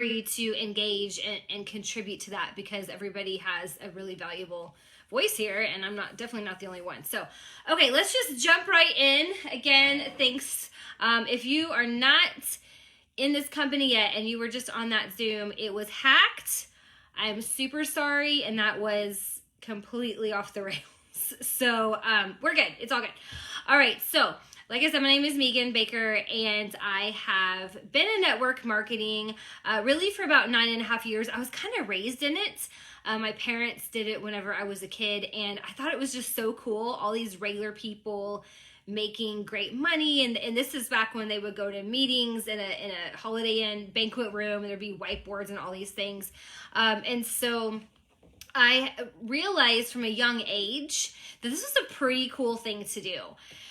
to engage and contribute to that, because everybody has a really valuable voice here, and I'm definitely not the only one. So, okay, let's just jump right in. Again, thanks. If you are not in this company yet and you were just on that Zoom, it was hacked. I'm super sorry, and that was completely off the rails. So we're good. It's all good. All right, so like I said, my name is Megan Baker, and I have been in network marketing really for about 9.5 years. I was kind of raised in it. My parents did it whenever I was a kid, and I thought it was just so cool. All these regular people making great money, and this is back when they would go to meetings in a Holiday Inn banquet room, and there'd be whiteboards and all these things. And so I realized from a young age that this was a pretty cool thing to do.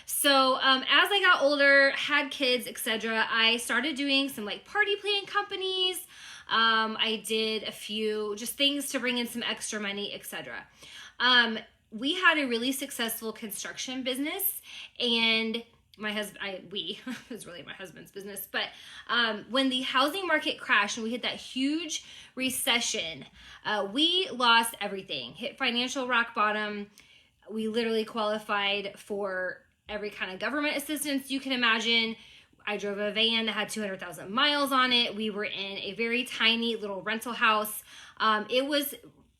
So as I got older, had kids, etc., I started doing some like party plan companies. I did a few just things to bring in some extra money, etc. We had a really successful construction business, and my husband, it was really my husband's business, but when the housing market crashed and we hit that huge recession, we lost everything, hit financial rock bottom. We literally qualified for every kind of government assistance you can imagine. I drove a van that had 200,000 miles on it. We were in a very tiny little rental house. It was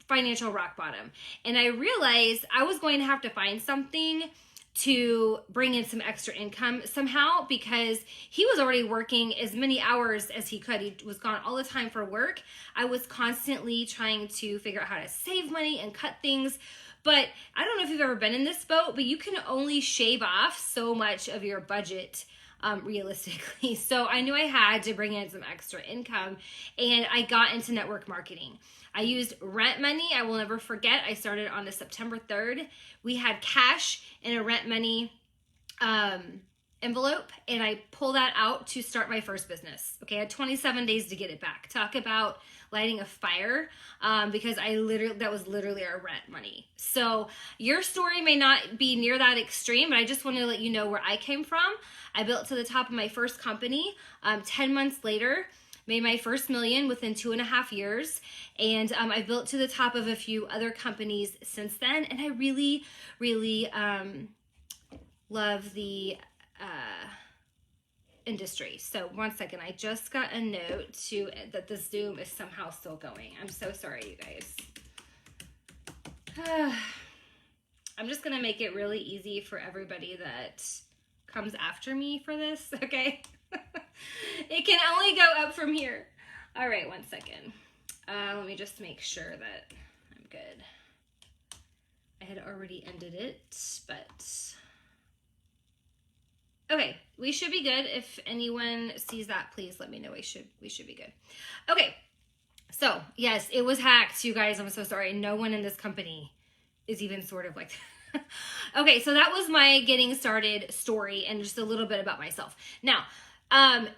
financial rock bottom. And I realized I was going to have to find something to bring in some extra income somehow, because he was already working as many hours as he could. He was gone all the time for work. I was constantly trying to figure out how to save money and cut things. But I don't know if you've ever been in this boat, but you can only shave off so much of your budget realistically. So I knew I had to bring in some extra income, and I got into network marketing. I used rent money. I will never forget. I started on a September 3rd. We had cash in a rent money envelope, and I pulled that out to start my first business. Okay, I had 27 days to get it back. Talk about lighting a fire, because that was literally our rent money. So your story may not be near that extreme, but I just want to let you know where I came from. I built to the top of my first company. 10 months later, made my first million within 2.5 years. And I built to the top of a few other companies since then. And I really, really love the industry. So one second, I just got a note that the Zoom is somehow still going. I'm so sorry, you guys. I'm just gonna make it really easy for everybody that comes after me for this, okay? It can only go up from here. All right, one second. Let me just make sure that I'm good. I had already ended it, but okay, we should be good. If anyone sees that, please let me know. We should be good. Okay, so yes, it was hacked, you guys. I'm so sorry. No one in this company is even sort of like that. Okay, so that was my getting started story and just a little bit about myself. Now,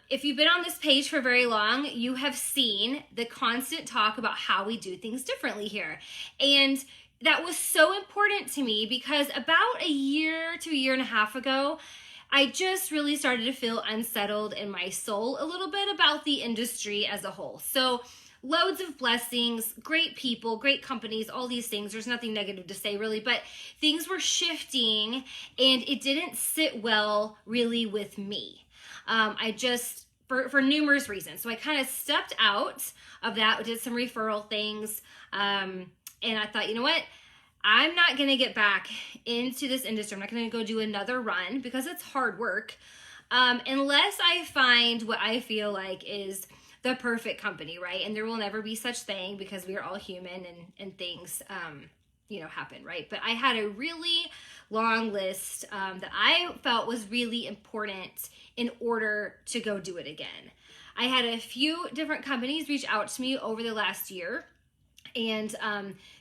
if you've been on this page for very long, you have seen the constant talk about how we do things differently here. And that was so important to me because about a year to a year and a half ago, I just really started to feel unsettled in my soul a little bit about the industry as a whole. So loads of blessings, great people, great companies, all these things. There's nothing negative to say really, but things were shifting and it didn't sit well really with me. I just, for numerous reasons. So I kind of stepped out of that, did some referral things. And I thought, you know what? I'm not going to get back into this industry. I'm not going to go do another run because it's hard work. Unless I find what I feel like is the perfect company, right? And there will never be such thing because we are all human and things, happen, right? But I had a really long list that I felt was really important in order to go do it again. I had a few different companies reach out to me over the last year, and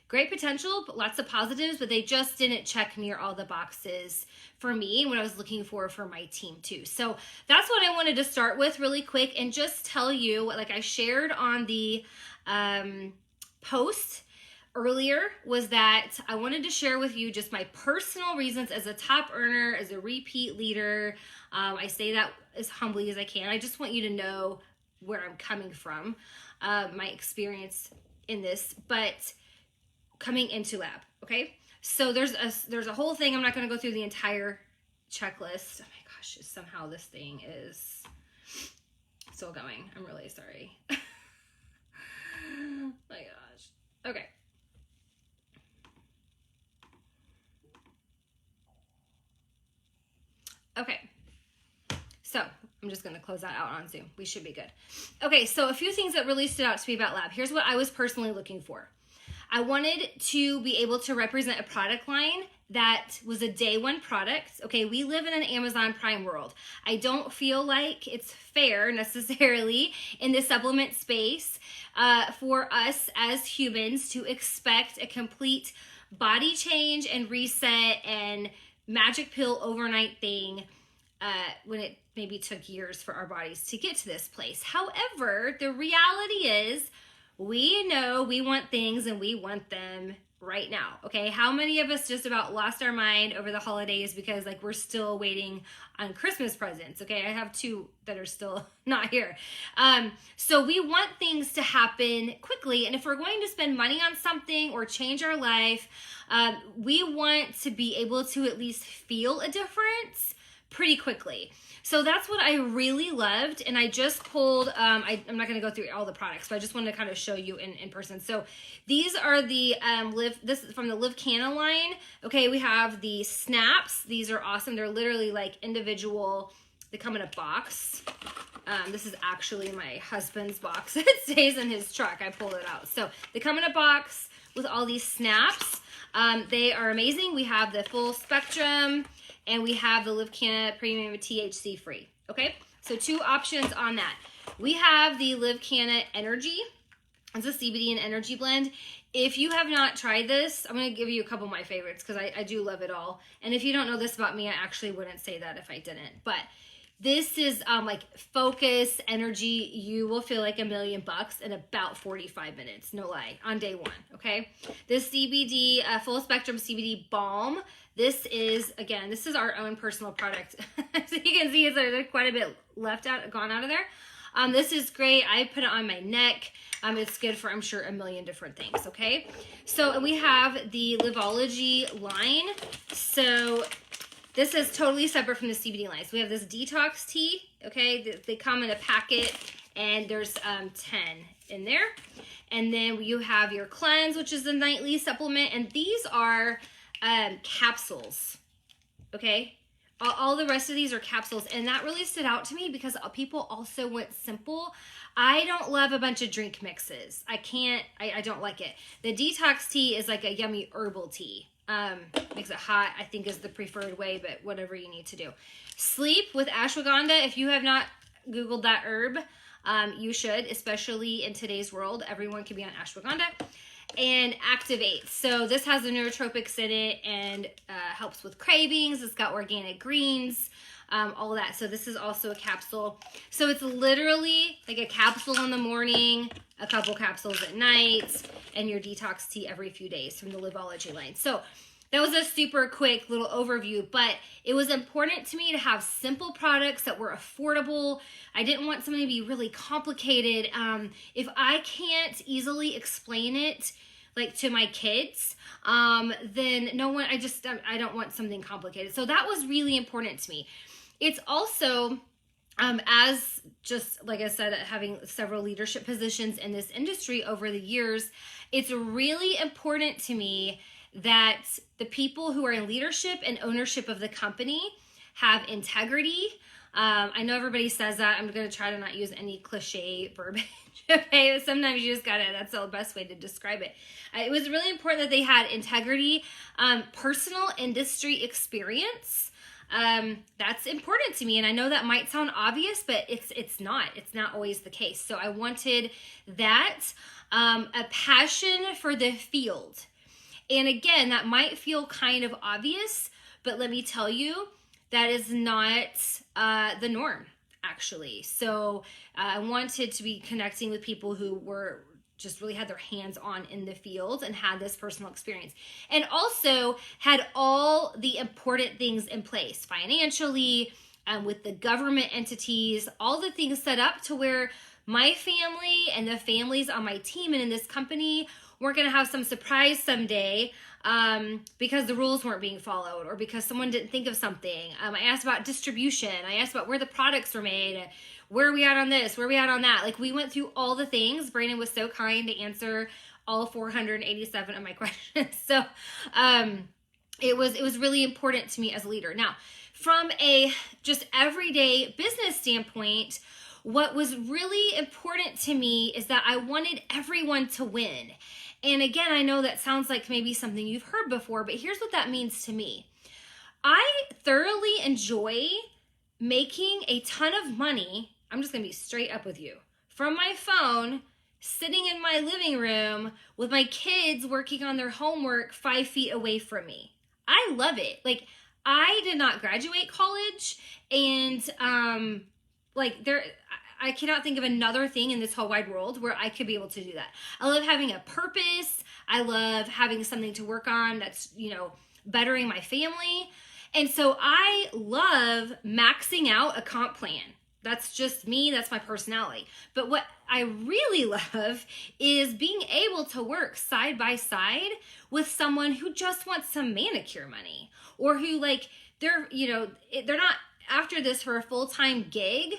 great potential, but lots of positives, but they just didn't check near all the boxes for me and what I was looking for my team too. So that's what I wanted to start with really quick and just tell you, like I shared on the post earlier, was that I wanted to share with you just my personal reasons as a top earner, as a repeat leader. I say that as humbly as I can. I just want you to know where I'm coming from, my experience in this, but coming into lab. Okay. So there's a whole thing. I'm not going to go through the entire checklist. Oh my gosh, somehow this thing is still going. I'm really sorry. My gosh. Okay. Okay. So I'm just going to close that out on Zoom. We should be good. Okay. So a few things that really stood out to me about lab. Here's what I was personally looking for. I wanted to be able to represent a product line that was a day one product. Okay, we live in an Amazon Prime world. I don't feel like it's fair necessarily in the supplement space for us as humans to expect a complete body change and reset and magic pill overnight thing when it maybe took years for our bodies to get to this place. However, the reality is, we know we want things and we want them right now. Okay. How many of us just about lost our mind over the holidays because like we're still waiting on Christmas presents? Okay. I have 2 that are still not here. So we want things to happen quickly. And if we're going to spend money on something or change our life, we want to be able to at least feel a difference pretty quickly. So that's what I really loved. And I just pulled, I'm not going to go through all the products, but I just wanted to kind of show you in person. So these are the, this is from the Live Canna line. Okay. We have the snaps. These are awesome. They're literally like individual, they come in a box. This is actually my husband's box. It stays in his truck. I pulled it out. So they come in a box with all these snaps. They are amazing. We have the full spectrum, and we have the Live Canna Premium THC free. Okay, so 2 options on that. We have the Live Canna Energy. It's a CBD and energy blend. If you have not tried this, I'm going to give you a couple of my favorites because I do love it all. And if you don't know this about me, I actually wouldn't say that if I didn't. But this is like focus energy. You will feel like $1 million in about 45 minutes. No lie, on day 1. Okay. This CBD, full spectrum CBD balm. This is, again, this is our own personal product. So you can see there's quite a bit gone out of there. This is great. I put it on my neck. It's good for, I'm sure, 1 million different things. Okay. So we have the Livology line. So this is totally separate from the CBD line. So we have this detox tea. Okay. They come in a packet and there's 10 in there. And then you have your cleanse, which is the nightly supplement. And these are capsules. Okay. All the rest of these are capsules. And that really stood out to me because people also went simple. I don't love a bunch of drink mixes. I don't like it. The detox tea is like a yummy herbal tea. Makes it hot, I think is the preferred way, but whatever you need to do. Sleep with ashwagandha. If you have not Googled that herb, you should, especially in today's world. Everyone can be on ashwagandha. And activate. So this has the neurotropics in it and helps with cravings. It's got organic greens, all of that. So this is also a capsule. So it's literally like a capsule in the morning, a couple capsules at night, and your detox tea every few days from the Livology line. So that was a super quick little overview, but it was important to me to have simple products that were affordable. I didn't want something to be really complicated. If I can't easily explain it like to my kids, then I don't want something complicated. So that was really important to me. It's also, as just like I said, having several leadership positions in this industry over the years, it's really important to me that the people who are in leadership and ownership of the company have integrity. I know everybody says that. I'm going to try to not use any cliche verbiage. Okay, sometimes you just that's the best way to describe it. It was really important that they had integrity, personal industry experience. That's important to me, and I know that might sound obvious, but it's not always the case. So I wanted that, a passion for the field. And again, that might feel kind of obvious, but let me tell you, that is not the norm, actually. So I wanted to be connecting with people who were just really had their hands on in the field and had this personal experience. And also had all the important things in place financially, with the government entities, all the things set up to where my family and the families on my team and in this company weren't going to have some surprise someday because the rules weren't being followed or because someone didn't think of something. I asked about distribution. I asked about where the products were made. Where are we at on this? Where are we at on that? Like, we went through all the things. Brandon was so kind to answer all 487 of my questions. So it was really important to me as a leader. Now, from a just everyday business standpoint, what was really important to me is that I wanted everyone to win. And again, I know that sounds like maybe something you've heard before, but here's what that means to me. I thoroughly enjoy making a ton of money. I'm just going to be straight up with you. From my phone, sitting in my living room with my kids working on their homework 5 feet away from me. I love it. Like, I did not graduate college, and I cannot think of another thing in this whole wide world where I could be able to do that. I love having a purpose. I love having something to work on that's, bettering my family. And so I love maxing out a comp plan. That's just me. That's my personality. But what I really love is being able to work side by side with someone who just wants some manicure money, or who they're not after this for a full-time gig,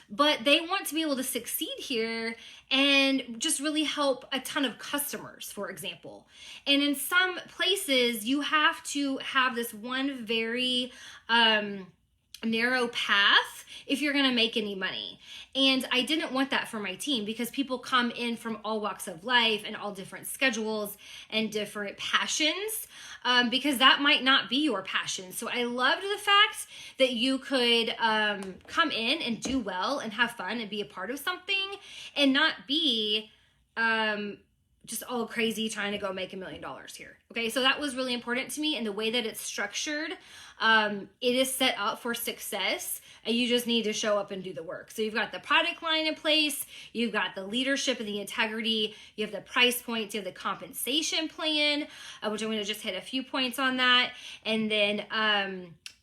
but they want to be able to succeed here and just really help a ton of customers, for example. And in some places, you have to have this one very narrow path if you're going to make any money. And I didn't want that for my team, because people come in from all walks of life and all different schedules and different passions, because that might not be your passion. So I loved the fact that you could come in and do well and have fun and be a part of something and not be just all crazy trying to go make $1 million here. Okay, so that was really important to me. And the way that it's structured, it is set up for success, and you just need to show up and do the work. So you've got the product line in place, you've got the leadership and the integrity, you have the price points, you have the compensation plan, which I'm going to just hit a few points on that. And then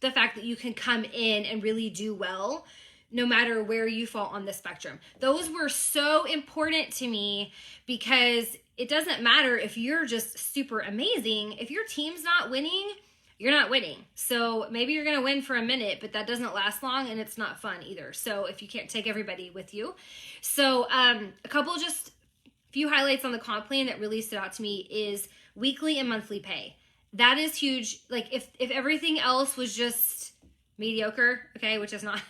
the fact that you can come in and really do well no matter where you fall on the spectrum. Those were so important to me, because it doesn't matter if you're just super amazing. If your team's not winning, you're not winning. So maybe you're going to win for a minute, but that doesn't last long, and it's not fun either. So if you can't take everybody with you. So a couple just few highlights on the comp plan that really stood out to me is weekly and monthly pay. That is huge. Like, if everything else was just mediocre, okay, which is not,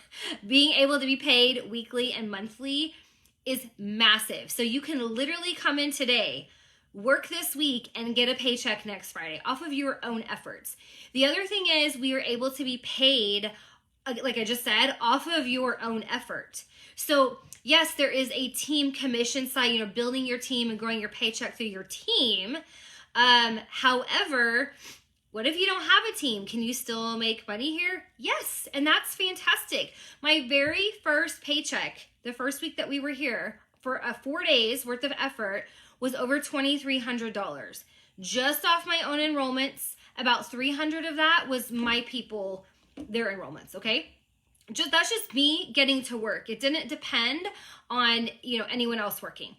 being able to be paid weekly and monthly is massive. So you can literally come in today, work this week, and get a paycheck next Friday off of your own efforts. The other thing is, we are able to be paid, like I just said, off of your own effort. So yes, there is a team commission side, building your team and growing your paycheck through your team. However, what if you don't have a team? Can you still make money here? Yes, and that's fantastic. My very first paycheck, the first week that we were here, for 4 days worth of effort, was over $2,300. Just off my own enrollments, about 300 of that was my people, their enrollments, okay? That's just me getting to work. It didn't depend on, anyone else working.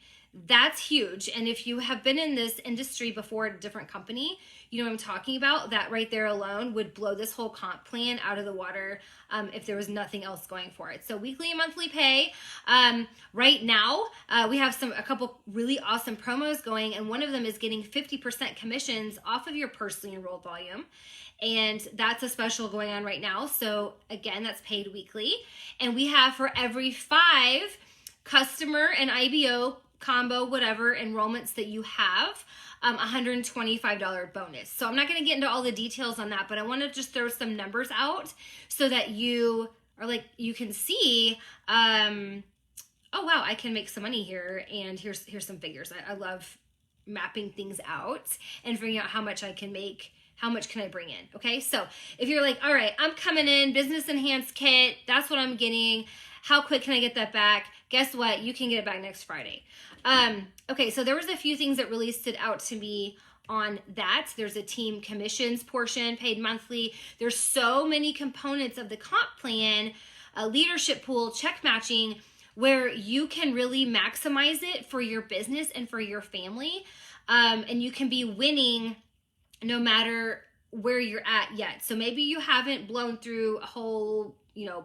That's huge. And if you have been in this industry before at a different company, you know what I'm talking about. That right there alone would blow this whole comp plan out of the water if there was nothing else going for it. So weekly and monthly pay. Right now, we have a couple really awesome promos going, and one of them is getting 50% commissions off of your personally enrolled volume. And that's a special going on right now. So again, that's paid weekly. And we have, for every 5 customer and IBO combo, whatever enrollments that you have, $125 bonus. So I'm not going to get into all the details on that, but I want to just throw some numbers out so that you are you can see, oh wow, I can make some money here, and here's some figures. I love mapping things out and figuring out how much I can make. How much can I bring in? Okay, so if you're like, all right, I'm coming in, business enhanced kit, that's what I'm getting. How quick can I get that back? Guess what? You can get it back next Friday. Okay, so there was a few things that really stood out to me on that. There's a team commissions portion, paid monthly. There's so many components of the comp plan, a leadership pool, check matching, where you can really maximize it for your business and for your family. And you can be winning no matter where you're at yet. So maybe you haven't blown through a whole,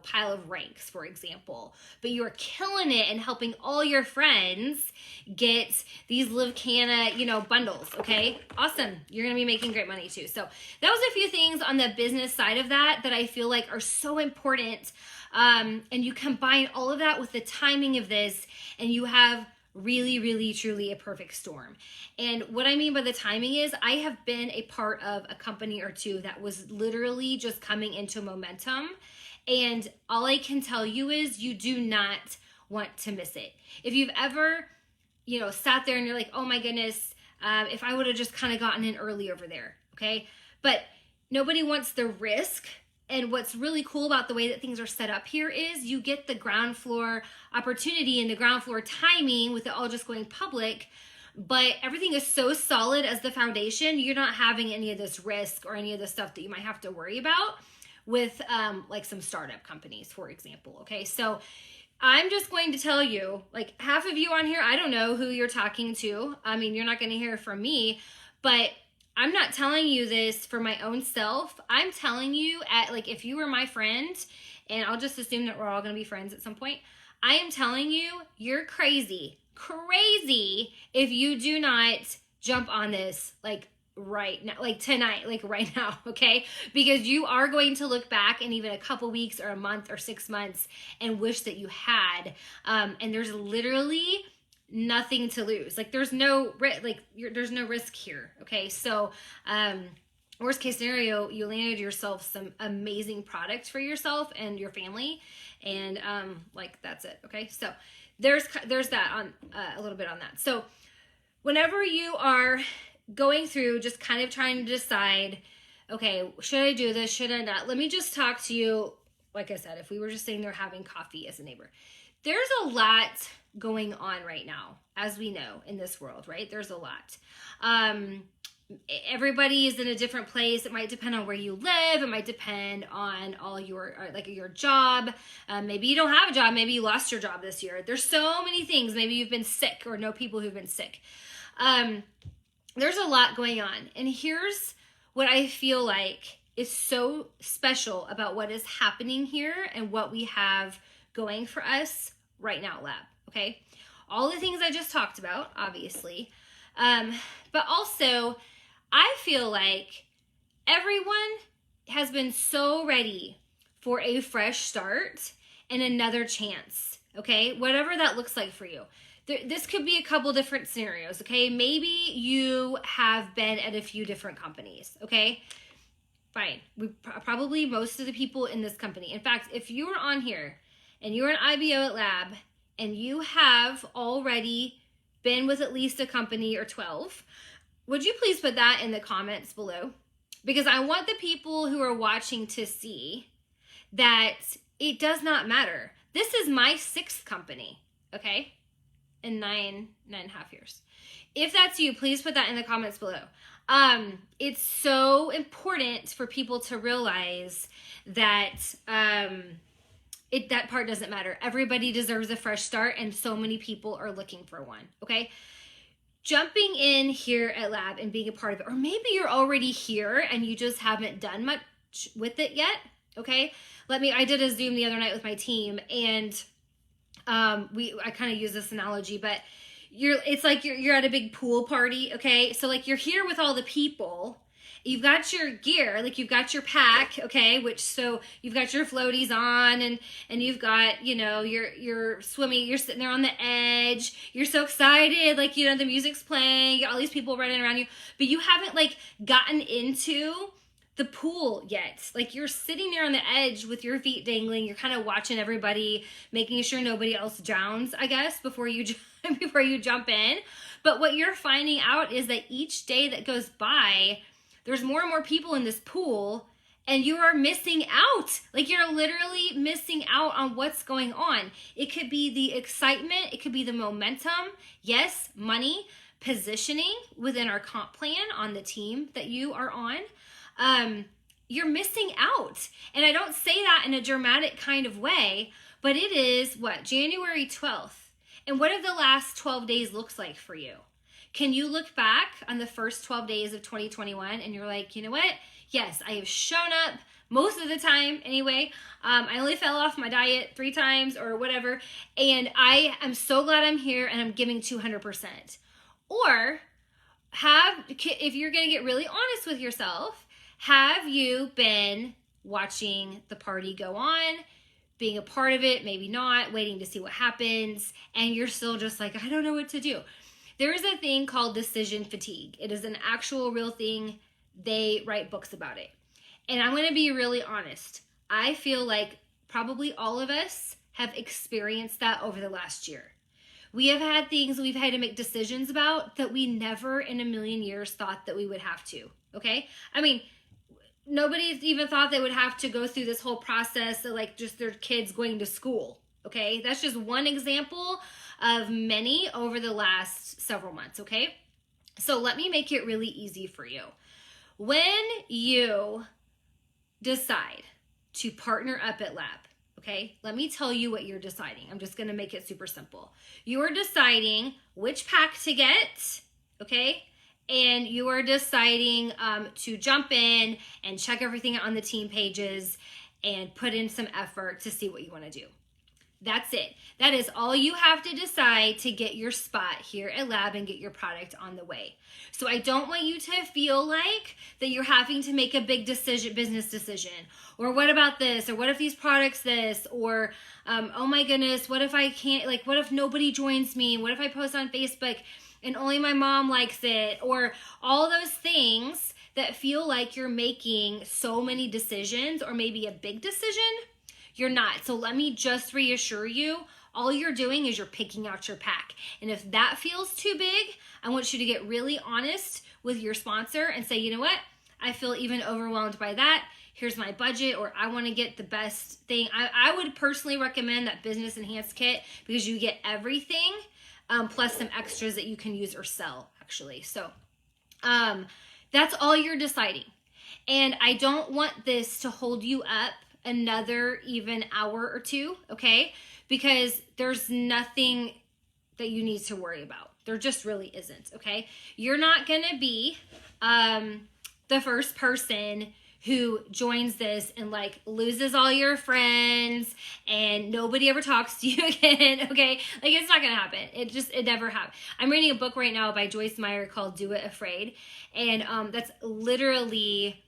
pile of ranks, for example, but you're killing it and helping all your friends get these Live Canna, bundles. Okay. Awesome. You're going to be making great money too. So that was a few things on the business side of that I feel like are so important. And you combine all of that with the timing of this, and you have really, really, truly a perfect storm. And what I mean by the timing is I have been a part of a company or two that was literally just coming into momentum. And all I can tell you is you do not want to miss it. If you've ever, sat there and you're like, oh my goodness, if I would have just kind of gotten in early over there. Okay. But nobody wants the risk. And what's really cool about the way that things are set up here is you get the ground floor opportunity and the ground floor timing with it all just going public, but everything is so solid as the foundation. You're not having any of this risk or any of the stuff that you might have to worry about with like some startup companies, for example. Okay, so I'm just going to tell you, like half of you on here, I don't know who you're talking to. I mean, you're not going to hear from me, but I'm not telling you this for my own self. I'm telling you if you were my friend, and I'll just assume that we're all going to be friends at some point. I am telling you, you're crazy if you do not jump on this right now, tonight, right now, okay? Because you are going to look back in even a couple weeks or a month or 6 months and wish that you had. And there's literally nothing to lose. There's no risk here. Okay. So, worst case scenario, you landed yourself some amazing products for yourself and your family. And, that's it. Okay. So there's that on a little bit on that. So whenever you are going through just kind of trying to decide, okay, should I do this? Should I not? Let me just talk to you. Like I said, if we were just sitting there having coffee as a neighbor, there's a lot going on right now, as we know, in this world, right? There's a lot. Everybody is in a different place. It might depend on where you live. It might depend on all your job. Maybe you don't have a job. Maybe you lost your job this year. There's so many things. Maybe you've been sick or know people who've been sick. There's a lot going on. And here's what I feel like is so special about what is happening here and what we have going for us right now, Lab. Okay. All the things I just talked about, obviously. But also I feel like everyone has been so ready for a fresh start and another chance. Okay. Whatever that looks like for you. This could be a couple different scenarios. Okay. Maybe you have been at a few different companies. Okay. Fine. Probably most of the people in this company. In fact, if you were on here and you're an IBO at Lab and you have already been with at least a company or 12, would you please put that in the comments below? Because I want the people who are watching to see that it does not matter. This is my 6th company, okay? In 9.5 years. If that's you, please put that in the comments below. It's so important for people to realize that that part doesn't matter. Everybody deserves a fresh start, and so many people are looking for one. Okay. Jumping in here at Lab and being a part of it, or maybe you're already here and you just haven't done much with it yet. Okay. I did a Zoom the other night with my team, and I kind of use this analogy, but it's like you're at a big pool party. Okay. So you're here with all the people. You've got your gear, you've got your pack, okay, so you've got your floaties on, and you've got, you're swimming, you're sitting there on the edge, you're so excited, the music's playing, you got all these people running around you, but you haven't gotten into the pool yet. You're sitting there on the edge with your feet dangling, you're kind of watching everybody, making sure nobody else drowns, I guess, before you jump in. But what you're finding out is that each day that goes by, there's more and more people in this pool, and you are missing out. You're literally missing out on what's going on. It could be the excitement. It could be the momentum. Yes, money, positioning within our comp plan on the team that you are on. You're missing out. And I don't say that in a dramatic kind of way, But it is what? January 12th. And what have the last 12 days looks like for you? Can you look back on the first 12 days of 2021 and you're like, you know what? Yes, I have shown up most of the time anyway. I only fell off my diet 3 times or whatever. And I am so glad I'm here and I'm giving 200%. Or if you're going to get really honest with yourself, have you been watching the party go on, being a part of it, maybe not, waiting to see what happens, and you're still just like, I don't know what to do. There is a thing called decision fatigue. It is an actual real thing. They write books about it. And I'm going to be really honest. I feel like probably all of us have experienced that over the last year. We have had things we've had to make decisions about that we never in a million years thought that we would have to, okay? I mean, nobody's even thought they would have to go through this whole process of like just their kids going to school, okay? That's just one example of many over the last several months, okay? So let me make it really easy for you. When you decide to partner up at Lab, okay, let me tell you what you're deciding. I'm just going to make it super simple. You are deciding which pack to get, okay, and you are deciding to jump in and check everything on the team pages and put in some effort to see what you want to do. That's it. That is all you have to decide to get your spot here at Lab and get your product on the way. So I don't want you to feel like that you're having to make a big decision, business decision, or what about this, or what if these products this, or oh my goodness, what if I can't, like what if nobody joins me? What if I post on Facebook and only my mom likes it? Or all those things that feel like you're making so many decisions or maybe a big decision. You're not. So let me just reassure you, all you're doing is you're picking out your pack. And if that feels too big, I want you to get really honest with your sponsor and say, you know what? I feel even overwhelmed by that. Here's my budget, or I want to get the best thing. I would personally recommend that Business Enhanced Kit because you get everything plus some extras that you can use or sell, actually. So that's all you're deciding. And I don't want this to hold you up another even hour or two, okay? Because there's nothing that you need to worry about. There just really isn't, okay? You're not gonna be the first person who joins this and like loses all your friends and nobody ever talks to you again, okay? Like it's not gonna happen. It never happened. I'm reading a book right now by Joyce Meyer called Do It Afraid. And that's literally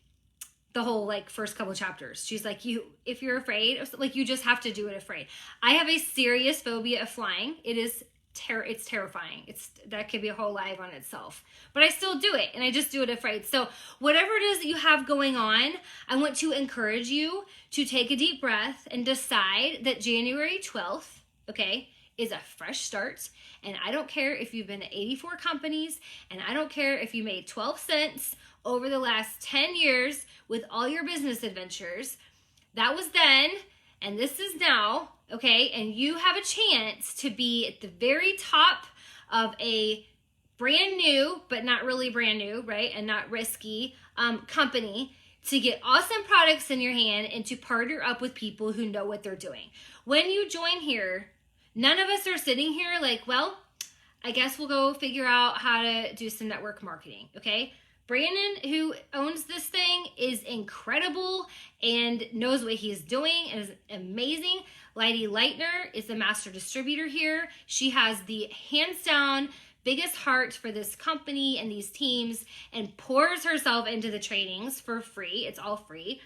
the whole like first couple chapters. She's like, if you're afraid, like you just have to do it afraid. I have a serious phobia of flying. It's terrifying. That could be a whole live on itself, but I still do it and I just do it afraid. So whatever it is that you have going on, I want to encourage you to take a deep breath and decide that January 12th, okay, is a fresh start. And I don't care if you've been to 84 companies and I don't care if you made 12 cents over the last 10 years with all your business adventures. That was then, and this is now, okay? And you have a chance to be at the very top of a brand new, but not really brand new, right? And not risky company to get awesome products in your hand and to partner up with people who know what they're doing. When you join here, none of us are sitting here like, well, I guess we'll go figure out how to do some network marketing, okay? Brandon, who owns this thing, is incredible and knows what he's doing and is amazing. Lady Leitner is the master distributor here. She has the hands down biggest heart for this company and these teams and pours herself into the trainings for free. It's all free.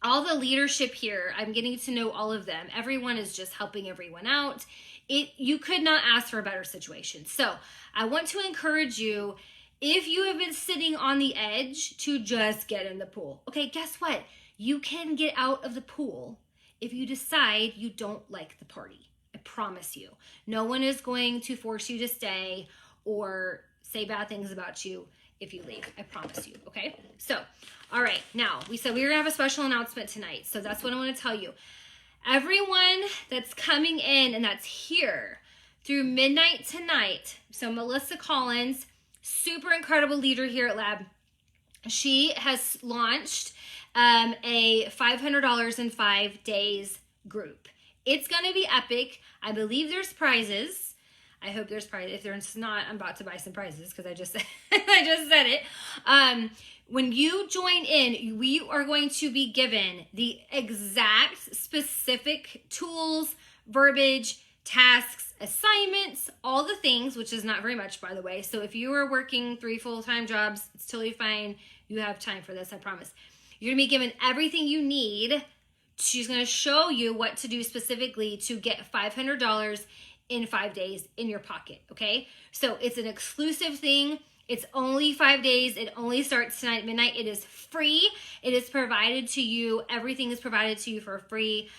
All the leadership here, I'm getting to know all of them. Everyone is just helping everyone out. You could not ask for a better situation. So I want to encourage you, if you have been sitting on the edge, to just get in the pool. Okay, guess what? You can get out of the pool if you decide you don't like the party. I promise you. No one is going to force you to stay or say bad things about you if you leave. I promise you, okay? So, all right, now, we said we were going to have a special announcement tonight, so that's what I want to tell you. Everyone that's coming in and that's here through midnight tonight, so Melissa Collins, super incredible leader here at Lab. She has launched a $500 in 5 days group. It's going to be epic. I believe there's prizes. I hope there's prizes. If there's not, I'm about to buy some prizes because I just said it. When you join in, we are going to be given the exact specific tools, verbiage, tasks, assignments, all the things, which is not very much, by the way. So if you are working 3 full-time jobs, it's totally fine. You have time for this, I promise. You're going to be given everything you need. She's going to show you what to do specifically to get $500 in 5 days in your pocket, okay? So it's an exclusive thing. It's only 5 days. It only starts tonight at midnight. It is free. It is provided to you. Everything is provided to you for free.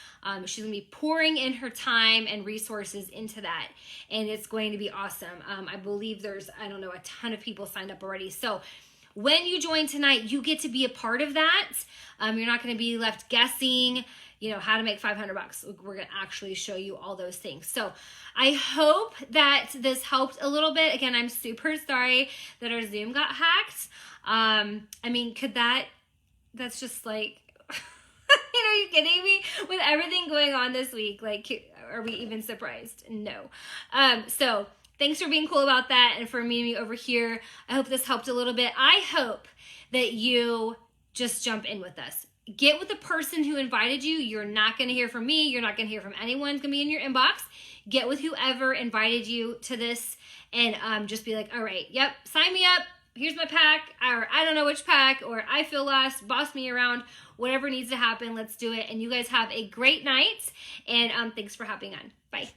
She's going to be pouring in her time and resources into that, and it's going to be awesome. I believe there's, I don't know, a ton of people signed up already. So when you join tonight, you get to be a part of that. You're not going to be left guessing, you know, how to make $500. We're going to actually show you all those things. So I hope that this helped a little bit. Again, I'm super sorry that our Zoom got hacked. I mean, that's just like, are you kidding me? With everything going on this week, like, are we even surprised? No. So thanks for being cool about that and for meeting me over here. I hope this helped a little bit. I hope that you just jump in with us. Get with the person who invited you. You're not going to hear from me. You're not going to hear from anyone. It's going to be in your inbox. Get with whoever invited you to this and just be like, all right, yep, sign me up. Here's my pack, or I don't know which pack, or I feel lost, boss me around, whatever needs to happen, let's do it. And you guys have a great night, and thanks for hopping on. Bye.